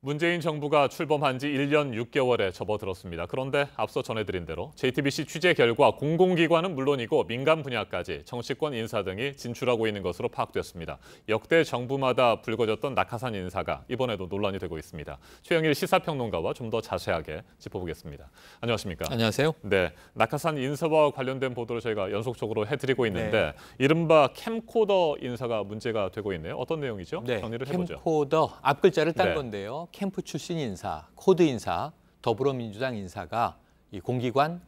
문재인 정부가 출범한 지 1년 6개월에 접어들었습니다. 그런데 앞서 전해드린 대로 JTBC 취재 결과 공공기관은 물론이고 민간 분야까지 정치권 인사 등이 진출하고 있는 것으로 파악됐습니다. 역대 정부마다 불거졌던 낙하산 인사가 이번에도 논란이 되고 있습니다. 최영일 시사평론가와 좀 더 자세하게 짚어보겠습니다. 안녕하십니까? 안녕하세요. 네, 낙하산 인사와 관련된 보도를 저희가 연속적으로 해드리고 있는데 이른바 캠코더 인사가 문제가 되고 있네요. 어떤 내용이죠? 정리를 해보죠. 캠코더, 앞글자를 딴 네. 건데요. 캠프 출신 인사, 코드 인사, 더불어민주당 인사가 이 공기관,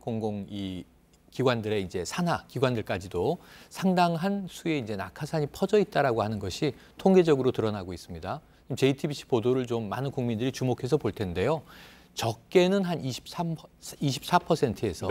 기관들의 이제 산하 기관들까지도 상당한 수의 이제 낙하산이 퍼져 있다라고 하는 것이 통계적으로 드러나고 있습니다. JTBC 보도를 좀 많은 국민들이 주목해서 볼 텐데요. 적게는 한 24%에서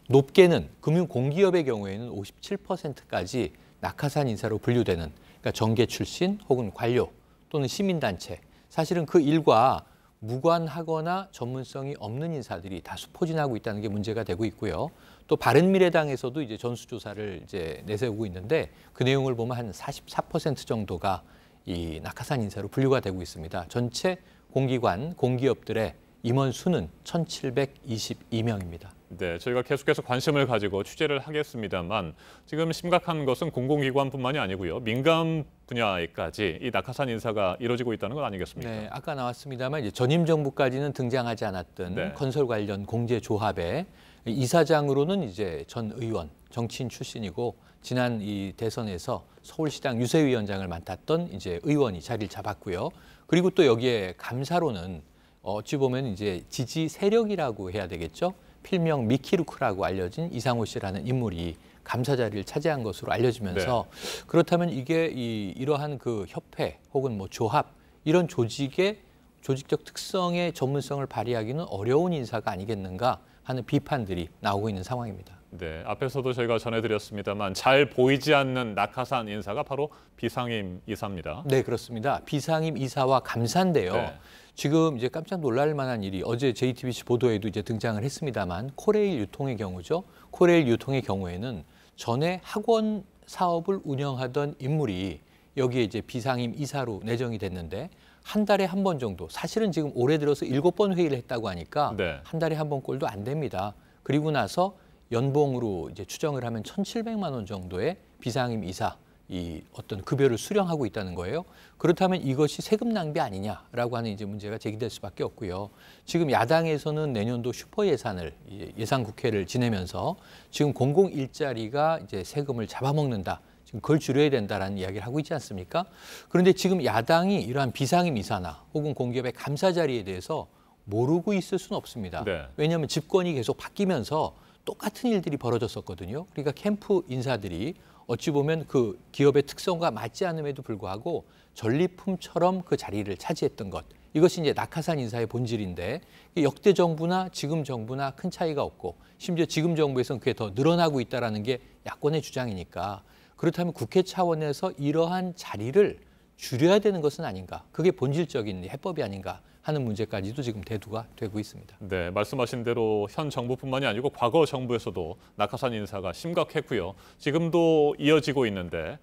높게는 금융공기업의 경우에는 57%까지 낙하산 인사로 분류되는, 그러니까 정계 출신 혹은 관료 또는 시민단체, 사실은 그 일과 무관하거나 전문성이 없는 인사들이 다수 포진하고 있다는 게 문제가 되고 있고요. 또 바른미래당에서도 이제 전수조사를 이제 내세우고 있는데 그 내용을 보면 한 44% 정도가 이 낙하산 인사로 분류가 되고 있습니다. 전체 공기관, 공기업들의 임원 수는 1,722명입니다. 네, 저희가 계속해서 관심을 가지고 취재를 하겠습니다만 지금 심각한 것은 공공기관뿐만이 아니고요. 민간 분야에까지 이 낙하산 인사가 이루어지고 있다는 건 아니겠습니까? 네, 아까 나왔습니다만 이제 전임 정부까지는 등장하지 않았던 건설 관련 공제조합의 이사장으로는 이제 전 의원, 정치인 출신이고 지난 이 대선에서 서울시당 유세위원장을 맡았던 이제 의원이 자리를 잡았고요. 그리고 또 여기에 감사로는 어찌 보면 이제 지지 세력이라고 해야 되겠죠. 필명 미키루크라고 알려진 이상호 씨라는 인물이 감사 자리를 차지한 것으로 알려지면서 그렇다면 이게 이러한 그 협회 혹은 뭐 조합 이런 조직의 조직적 특성의 전문성을 발휘하기는 어려운 인사가 아니겠는가 하는 비판들이 나오고 있는 상황입니다. 네, 앞에서도 저희가 전해드렸습니다만 잘 보이지 않는 낙하산 인사가 바로 비상임 이사입니다. 네, 그렇습니다. 비상임 이사와 감사인데요. 지금 이제 깜짝 놀랄 만한 일이 어제 JTBC 보도에도 이제 등장을 했습니다만 코레일 유통의 경우죠. 코레일 유통의 경우에는 전에 학원 사업을 운영하던 인물이 여기에 이제 비상임 이사로 내정이 됐는데 한 달에 한 번 정도, 사실은 지금 올해 들어서 7번 회의를 했다고 하니까 한 달에 한 번 꼴도 안 됩니다. 그리고 나서 연봉으로 이제 추정을 하면 1,700만 원 정도의 비상임 이사 이 어떤 급여를 수령하고 있다는 거예요. 그렇다면 이것이 세금 낭비 아니냐라고 하는 이제 문제가 제기될 수밖에 없고요. 지금 야당에서는 내년도 슈퍼 예산을 예산 국회를 지내면서 지금 공공 일자리가 이제 세금을 잡아먹는다. 지금 그걸 줄여야 된다라는 이야기를 하고 있지 않습니까? 그런데 지금 야당이 이러한 비상임 이사나 혹은 공기업의 감사 자리에 대해서 모르고 있을 수는 없습니다. 왜냐하면 집권이 계속 바뀌면서 똑같은 일들이 벌어졌었거든요. 그러니까 캠프 인사들이 어찌 보면 그 기업의 특성과 맞지 않음에도 불구하고 전리품처럼 그 자리를 차지했던 것. 이것이 이제 낙하산 인사의 본질인데 역대 정부나 지금 정부나 큰 차이가 없고 심지어 지금 정부에서는 그게 더 늘어나고 있다는 게 야권의 주장이니까 그렇다면 국회 차원에서 이러한 자리를 줄여야 되는 것은 아닌가. 그게 본질적인 해법이 아닌가 하는 문제까지도 지금 대두가 되고 있습니다. 네, 말씀하신 대로 현 정부뿐만이 아니고 과거 정부에서도 낙하산 인사가 심각했고요. 지금도 이어지고 있는데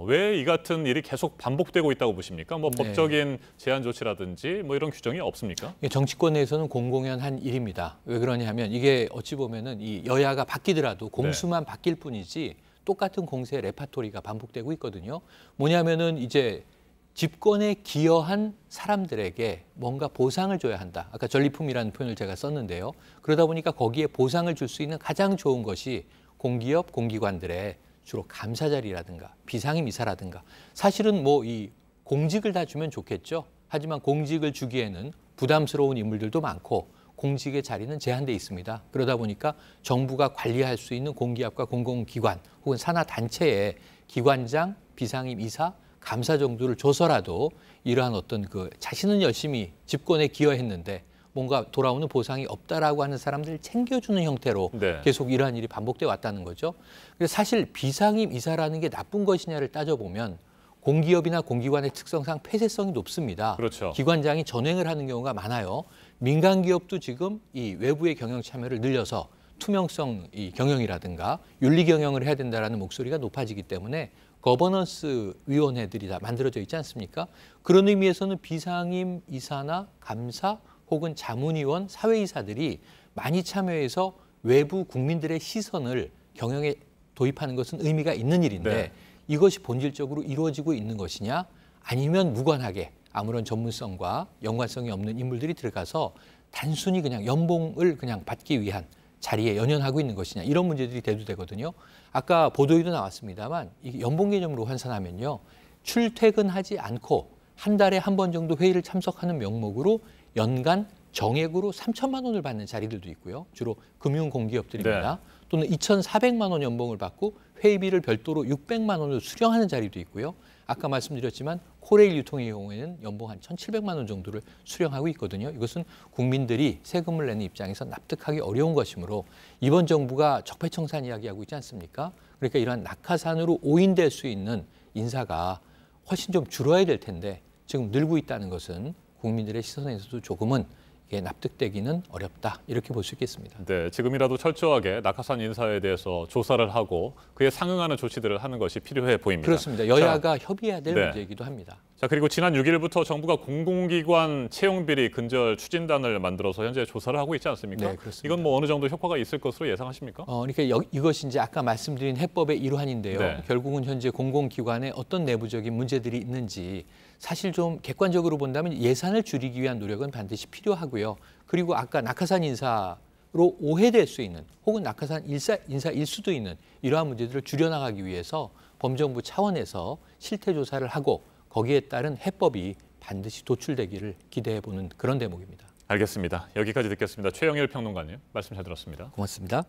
왜 이 같은 일이 계속 반복되고 있다고 보십니까? 뭐 법적인 제한 조치라든지 뭐 이런 규정이 없습니까? 정치권에서는 공공연한 일입니다. 왜 그러냐면 이게 어찌 보면은 이 여야가 바뀌더라도 공수만 바뀔 뿐이지 똑같은 공세 레파토리가 반복되고 있거든요. 뭐냐면은 이제 집권에 기여한 사람들에게 뭔가 보상을 줘야 한다. 아까 전리품이라는 표현을 제가 썼는데요. 그러다 보니까 거기에 보상을 줄 수 있는 가장 좋은 것이 공기업, 공기관들의 주로 감사 자리라든가 비상임 이사라든가 사실은 뭐 이 공직을 다 주면 좋겠죠. 하지만 공직을 주기에는 부담스러운 인물들도 많고 공직의 자리는 제한돼 있습니다. 그러다 보니까 정부가 관리할 수 있는 공기업과 공공기관 혹은 산하단체의 기관장, 비상임 이사, 감사 정도를 줘서라도 이러한 어떤 그 자신은 열심히 집권에 기여했는데 뭔가 돌아오는 보상이 없다라고 하는 사람들을 챙겨주는 형태로 계속 이러한 일이 반복돼 왔다는 거죠. 그래서 사실 비상임 이사라는 게 나쁜 것이냐를 따져보면 공기업이나 공기관의 특성상 폐쇄성이 높습니다. 기관장이 전횡을 하는 경우가 많아요. 민간 기업도 지금 이 외부의 경영 참여를 늘려서 투명성 이 경영이라든가 윤리 경영을 해야 된다라는 목소리가 높아지기 때문에 거버넌스 위원회들이 다 만들어져 있지 않습니까? 그런 의미에서는 비상임 이사나 감사 혹은 자문위원, 사회이사들이 많이 참여해서 외부 국민들의 시선을 경영에 도입하는 것은 의미가 있는 일인데 네. 이것이 본질적으로 이루어지고 있는 것이냐 아니면 무관하게 아무런 전문성과 연관성이 없는 인물들이 들어가서 단순히 그냥 연봉을 그냥 받기 위한 자리에 연연하고 있는 것이냐 이런 문제들이 대두되거든요. 아까 보도에도 나왔습니다만 이 연봉 개념으로 환산하면요. 출퇴근하지 않고 한 달에 한 번 정도 회의를 참석하는 명목으로 연간 정액으로 3천만 원을 받는 자리들도 있고요. 주로 금융공기업들입니다. 네. 또는 2,400만 원 연봉을 받고 회의비를 별도로 600만 원을 수령하는 자리도 있고요. 아까 말씀드렸지만 코레일 유통의 경우에는 연봉 한 1,700만 원 정도를 수령하고 있거든요. 이것은 국민들이 세금을 내는 입장에서 납득하기 어려운 것이므로 이번 정부가 적폐청산 이야기하고 있지 않습니까? 그러니까 이러한 낙하산으로 오인될 수 있는 인사가 훨씬 좀 줄어야 될 텐데 지금 늘고 있다는 것은 국민들의 시선에서도 조금은 이게 납득되기는 어렵다 이렇게 볼 수 있겠습니다. 네, 지금이라도 철저하게 낙하산 인사에 대해서 조사를 하고 그에 상응하는 조치들을 하는 것이 필요해 보입니다. 그렇습니다. 여야가 협의해야 될 네. 문제이기도 합니다. 자, 그리고 지난 6일부터 정부가 공공기관 채용비리 근절 추진단을 만들어서 현재 조사를 하고 있지 않습니까? 네, 그렇습니다. 이건 뭐 어느 정도 효과가 있을 것으로 예상하십니까? 그러니까 이것이 이제 아까 말씀드린 해법의 일환인데요. 네. 결국은 현재 공공기관에 어떤 내부적인 문제들이 있는지 사실 좀 객관적으로 본다면 예산을 줄이기 위한 노력은 반드시 필요하고요. 그리고 아까 낙하산 인사로 오해될 수 있는 혹은 낙하산 인사일 수도 있는 이러한 문제들을 줄여나가기 위해서 범정부 차원에서 실태 조사를 하고 거기에 따른 해법이 반드시 도출되기를 기대해보는 그런 대목입니다. 알겠습니다. 여기까지 듣겠습니다. 최영일 평론가님 말씀 잘 들었습니다. 고맙습니다.